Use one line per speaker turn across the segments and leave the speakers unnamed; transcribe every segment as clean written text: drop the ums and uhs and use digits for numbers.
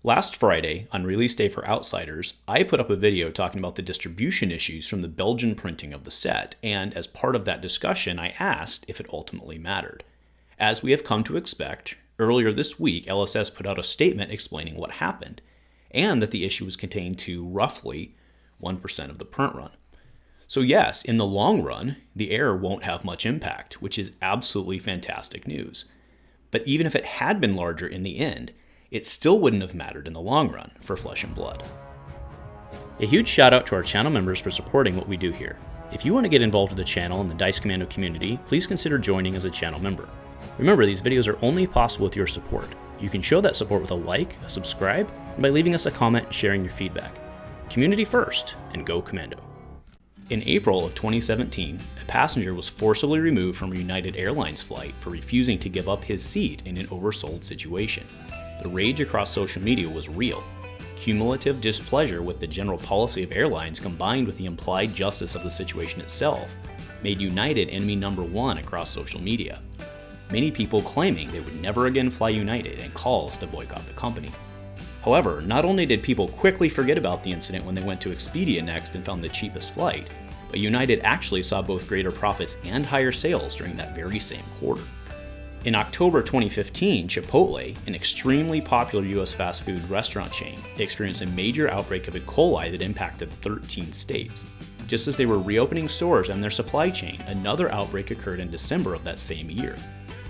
Last Friday, on release day for Outsiders, I put up a video talking about the distribution issues from the Belgian printing of the set, and as part of that discussion, I asked if it ultimately mattered. As we have come to expect, earlier this week, LSS put out a statement explaining what happened, and that the issue was contained to roughly 1% of the print run. So yes, in the long run, the error won't have much impact, which is absolutely fantastic news. But even if it had been larger in the end, it still wouldn't have mattered in the long run for Flesh and Blood. A huge shout out to our channel members for supporting what we do here. If you want to get involved with the channel and the Dice Commando community, please consider joining as a channel member. Remember, these videos are only possible with your support. You can show that support with a like, a subscribe, and by leaving us a comment and sharing your feedback. Community first, and go Commando. In April of 2017, a passenger was forcibly removed from a United Airlines flight for refusing to give up his seat in an oversold situation. The rage across social media was real. Cumulative displeasure with the general policy of airlines combined with the implied justice of the situation itself made United enemy number one across social media. Many people claiming they would never again fly United and calls to boycott the company. However, not only did people quickly forget about the incident when they went to Expedia next and found the cheapest flight, but United actually saw both greater profits and higher sales during that very same quarter. In October 2015, Chipotle, an extremely popular US fast food restaurant chain, experienced a major outbreak of E. coli that impacted 13 states. Just as they were reopening stores and their supply chain, another outbreak occurred in December of that same year.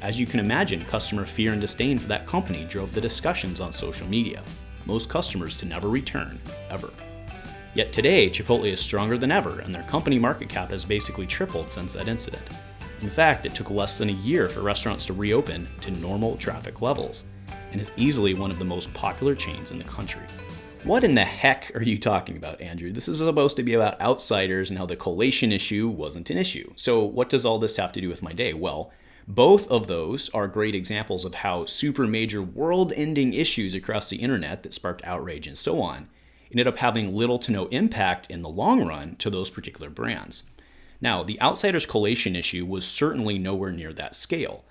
As you can imagine, customer fear and disdain for that company drove the discussions on social media, most customers to never return, ever. Yet today, Chipotle is stronger than ever, and their company market cap has basically tripled since that incident. In fact, it took less than a year for restaurants to reopen to normal traffic levels, and is easily one of the most popular chains in the country. What in the heck are you talking about, Andrew? This is supposed to be about Outsiders and how the collation issue wasn't an issue. So what does all this have to do with my day? Well, both of those are great examples of how super major world-ending issues across the internet that sparked outrage and so on ended up having little to no impact in the long run to those particular brands. Now, the Outsiders collation issue was certainly nowhere near that scale,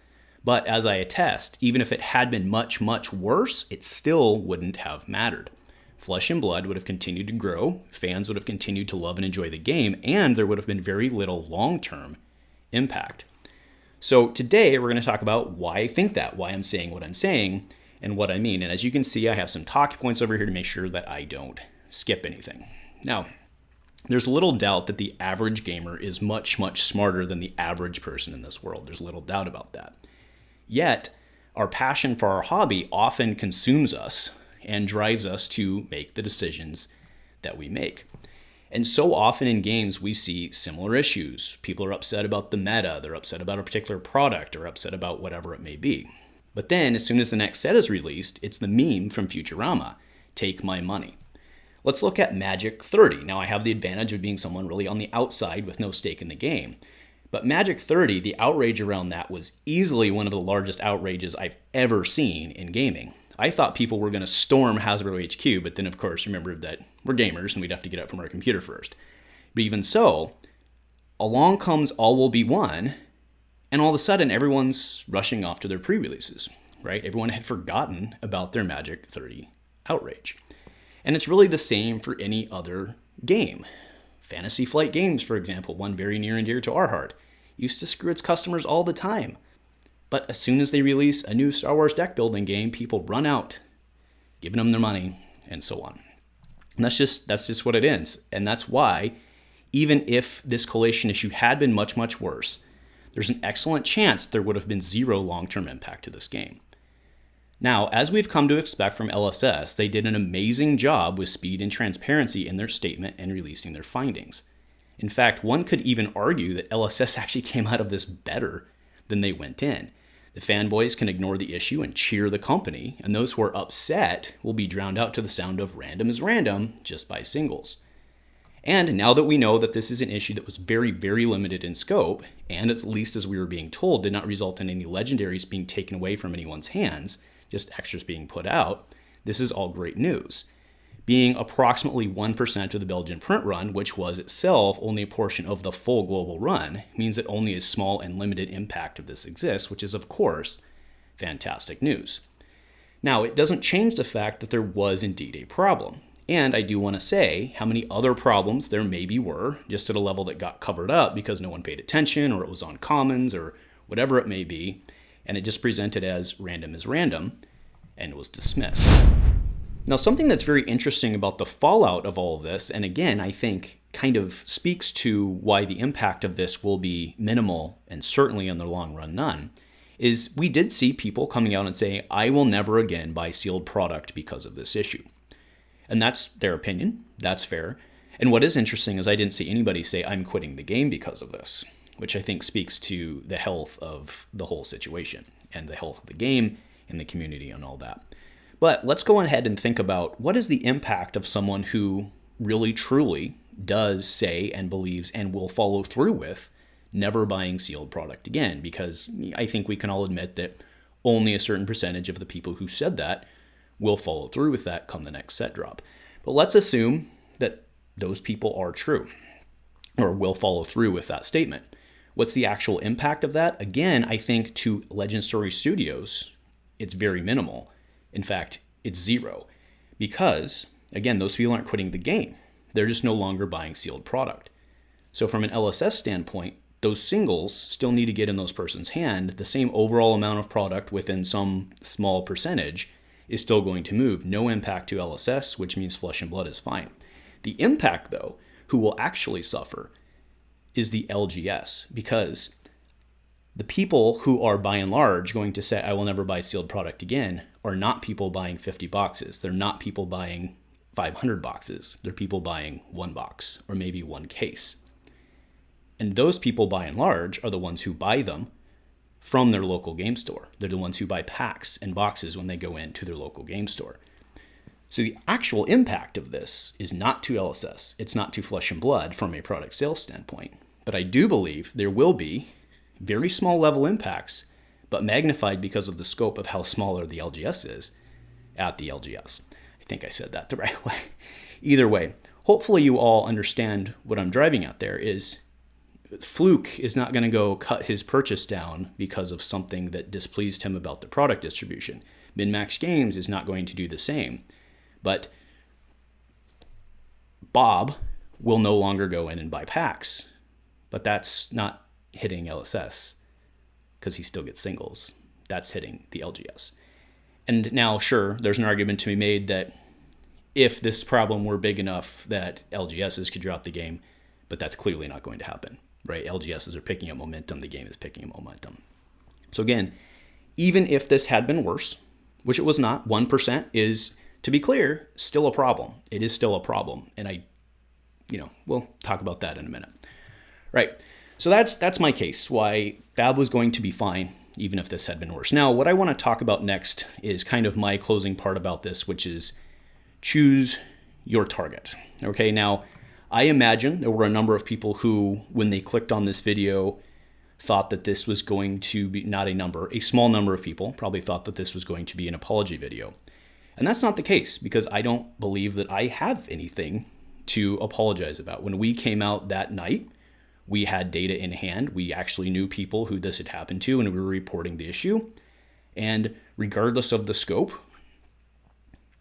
but as I attest, even if it had been much, much worse, it still wouldn't have mattered. Flesh and Blood would have continued to grow, fans would have continued to love and enjoy the game, and there would have been very little long-term impact. So today we're going to talk about why I think that, why I'm saying what I'm saying, and what I mean. And as you can see, I have some talking points over here to make sure that I don't skip anything. Now, there's little doubt that the average gamer is much, much smarter than the average person in this world. There's little doubt about that. Yet, our passion for our hobby often consumes us and drives us to make the decisions that we make. And so often in games, we see similar issues. People are upset about the meta, they're upset about a particular product, or upset about whatever it may be. But then, as soon as the next set is released, it's the meme from Futurama, "Take my money." Let's look at Magic 30. Now, I have the advantage of being someone really on the outside with no stake in the game. But Magic 30, the outrage around that was easily one of the largest outrages I've ever seen in gaming. I thought people were going to storm Hasbro HQ, but then, of course, remembered that we're gamers and we'd have to get up from our computer first. But even so, along comes All Will Be One, and all of a sudden, everyone's rushing off to their pre-releases, right? Everyone had forgotten about their Magic 30 outrage. And it's really the same for any other game. Fantasy Flight Games, for example, one very near and dear to our heart, used to screw its customers all the time. But as soon as they release a new Star Wars deck building game, people run out, giving them their money, and so on. And that's just what it is. And that's why, even if this collation issue had been much, much worse, there's an excellent chance there would have been zero long-term impact to this game. Now, as we've come to expect from LSS, they did an amazing job with speed and transparency in their statement and releasing their findings. In fact, one could even argue that LSS actually came out of this better than they went in. The fanboys can ignore the issue and cheer the company, and those who are upset will be drowned out to the sound of "random is random" just by singles. And now that we know that this is an issue that was very, very limited in scope, and at least as we were being told, did not result in any legendaries being taken away from anyone's hands, just extras being put out, this is all great news. Being approximately 1% of the Belgian print run, which was itself only a portion of the full global run, means that only a small and limited impact of this exists, which is, of course, fantastic news. Now, it doesn't change the fact that there was indeed a problem. And I do want to say how many other problems there maybe were, just at a level that got covered up because no one paid attention, or it was on commons, or whatever it may be, and it just presented as random, and it was dismissed. Now, something that's very interesting about the fallout of all of this, and again, I think kind of speaks to why the impact of this will be minimal, and certainly in the long run, none, is we did see people coming out and saying, I will never again buy sealed product because of this issue. And that's their opinion. That's fair. And what is interesting is I didn't see anybody say, I'm quitting the game because of this, which I think speaks to the health of the whole situation and the health of the game and the community and all that. But let's go ahead and think about what is the impact of someone who really, truly does say and believes and will follow through with never buying sealed product again, because I think we can all admit that only a certain percentage of the people who said that will follow through with that come the next set drop. But let's assume that those people are true or will follow through with that statement. What's the actual impact of that? Again, I think to Legend Story Studios, it's very minimal. In fact, it's zero, because again, those people aren't quitting the game. They're just no longer buying sealed product. So from an LSS standpoint, those singles still need to get in those person's hand. The same overall amount of product within some small percentage is still going to move. No impact to LSS, which means Flesh and Blood is fine. The impact, though, who will actually suffer is the LGS, because the people who are by and large going to say, I will never buy sealed product again, are not people buying 50 boxes. They're not people buying 500 boxes. They're people buying one box or maybe one case. And those people by and large are the ones who buy them from their local game store. They're the ones who buy packs and boxes when they go into their local game store. So the actual impact of this is not to LSS. It's not to Flesh and Blood from a product sales standpoint. But I do believe there will be very small level impacts, but magnified because of the scope of how smaller the LGS is at the LGS. I think I said that the right way. Either way, hopefully you all understand what I'm driving at there is Fluke is not going to go cut his purchase down because of something that displeased him about the product distribution. MinMax Games is not going to do the same. But Bob will no longer go in and buy packs. But that's not hitting LSS because he still gets singles. That's hitting the LGS. And now, sure, there's an argument to be made that if this problem were big enough that LGSs could drop the game, but that's clearly not going to happen. Right? LGSs are picking up momentum. The game is picking up momentum. So again, even if this had been worse, which it was not, 1% is, to be clear, still a problem. It is still a problem. And we'll talk about that in a minute. Right. So that's my case, why Fab was going to be fine, even if this had been worse. Now, what I want to talk about next is kind of my closing part about this, which is choose your target. Okay, now, I imagine there were a number of people who, when they clicked on this video, thought that this was going to be, a small number of people probably thought that this was going to be an apology video. And that's not the case, because I don't believe that I have anything to apologize about. When we came out that night, we had data in hand. We actually knew people who this had happened to, and we were reporting the issue. And regardless of the scope,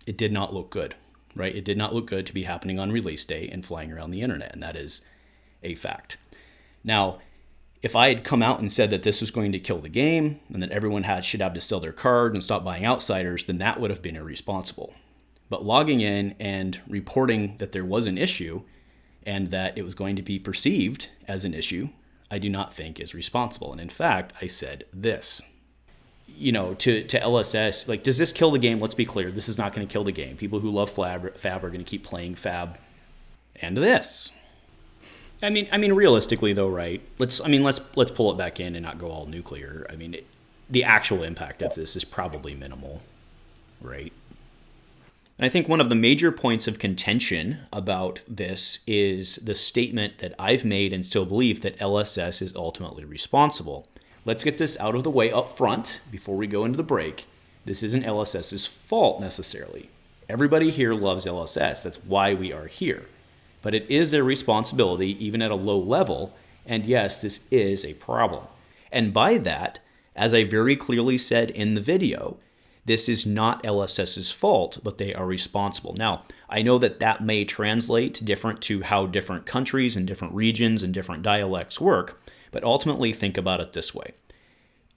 it did not look good. Right? It did not look good to be happening on release day and flying around the internet, and that is a fact. Now, if I had come out and said that this was going to kill the game and that everyone should have to sell their card and stop buying outsiders, then that would have been irresponsible. But logging in and reporting that there was an issue and that it was going to be perceived as an issue, I do not think is responsible. And in fact, I said this. To LSS, like, does this kill the game? Let's be clear. This is not going to kill the game. People who love Fab are going to keep playing Fab and this. I mean, realistically though, right? Let's pull it back in and not go all nuclear. I mean, the actual impact of this is probably minimal, right? And I think one of the major points of contention about this is the statement that I've made and still believe that LSS is ultimately responsible. Let's get this out of the way up front before we go into the break. This isn't LSS's fault necessarily. Everybody here loves LSS. That's why we are here. But it is their responsibility, even at a low level. And yes, this is a problem. And by that, as I very clearly said in the video, This is not LSS's fault, but they are responsible. Now, I know that that may translate different to how different countries and different regions and different dialects work, but ultimately think about it this way.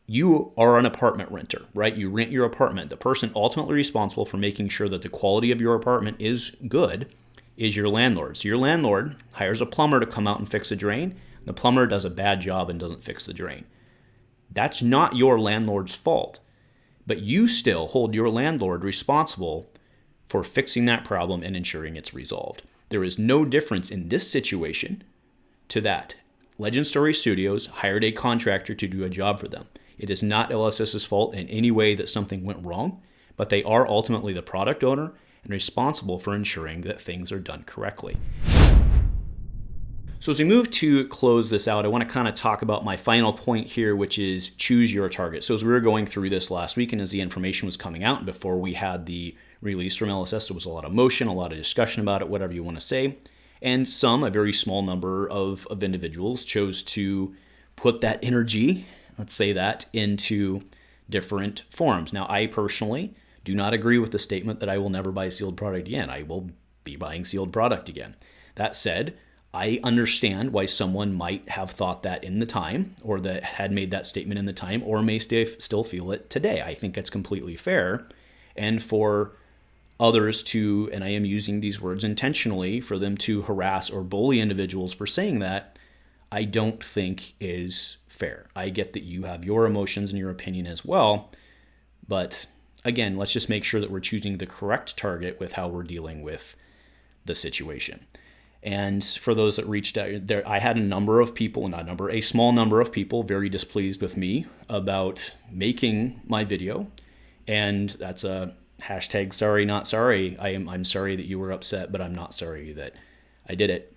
You are an apartment renter, right? You rent your apartment. The person ultimately responsible for making sure that the quality of your apartment is good is your landlord. So your landlord hires a plumber to come out and fix a drain. The plumber does a bad job and doesn't fix the drain. That's not your landlord's fault. But you still hold your landlord responsible for fixing that problem and ensuring it's resolved. There is no difference in this situation to that. Legend Story Studios hired a contractor to do a job for them. It is not LSS's fault in any way that something went wrong, but they are ultimately the product owner and responsible for ensuring that things are done correctly. So as we move to close this out, I want to kind of talk about my final point here, which is choose your target. So as we were going through this last week and as the information was coming out and before we had the release from LSS, there was a lot of motion, a lot of discussion about it, whatever you want to say. And a very small number of individuals chose to put that energy, let's say that, into different forms. Now, I personally do not agree with the statement that I will never buy sealed product again. I will be buying sealed product again. That said, I understand why someone might have thought that in the time, or that had made that statement in the time, or may still feel it today. I think that's completely fair. And for others to, and I am using these words intentionally, for them to harass or bully individuals for saying that, I don't think is fair. I get that you have your emotions and your opinion as well, but again, let's just make sure that we're choosing the correct target with how we're dealing with the situation. And for those that reached out, I had a small number of people very displeased with me about making my video. And that's a hashtag sorry, not sorry. I'm sorry that you were upset, but I'm not sorry that I did it.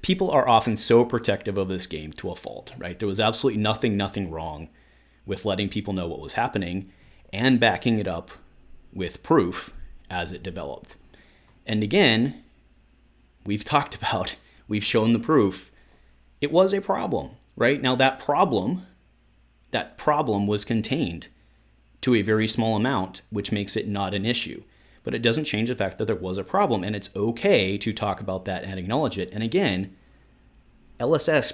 People are often so protective of this game to a fault, right? There was absolutely nothing wrong with letting people know what was happening and backing it up with proof as it developed. And again, we've shown the proof. It was a problem, right? Now that problem was contained to a very small amount, which makes it not an issue. But it doesn't change the fact that there was a problem, and it's okay to talk about that and acknowledge it. And again, LSS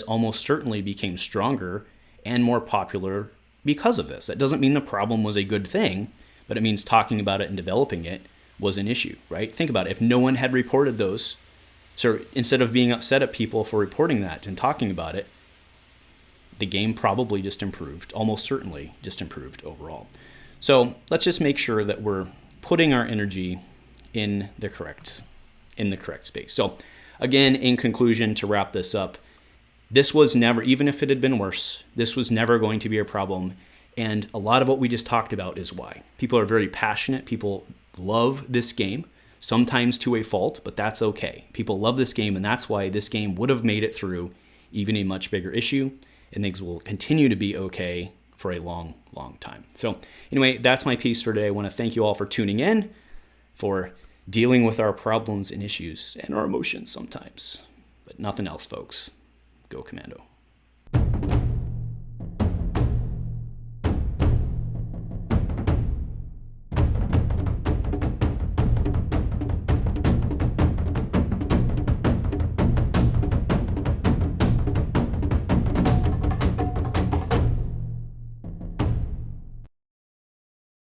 almost certainly became stronger and more popular because of this. That doesn't mean the problem was a good thing, but it means talking about it and developing it was an issue, right? Think about it. If no one had reported those, so instead of being upset at people for reporting that and talking about it, the game probably just improved, almost certainly just improved overall. So let's just make sure that we're putting our energy in the correct space. So again, in conclusion, to wrap this up, this was never, even if it had been worse, this was never going to be a problem. And a lot of what we just talked about is why. People are very passionate. People love this game, sometimes to a fault, but that's okay. People love this game, and that's why this game would have made it through even a much bigger issue, and things will continue to be okay for a long time. So anyway, that's my piece for today. I want to thank you all for tuning in, for dealing with our problems and issues and our emotions sometimes. But nothing else, folks. Go Commando.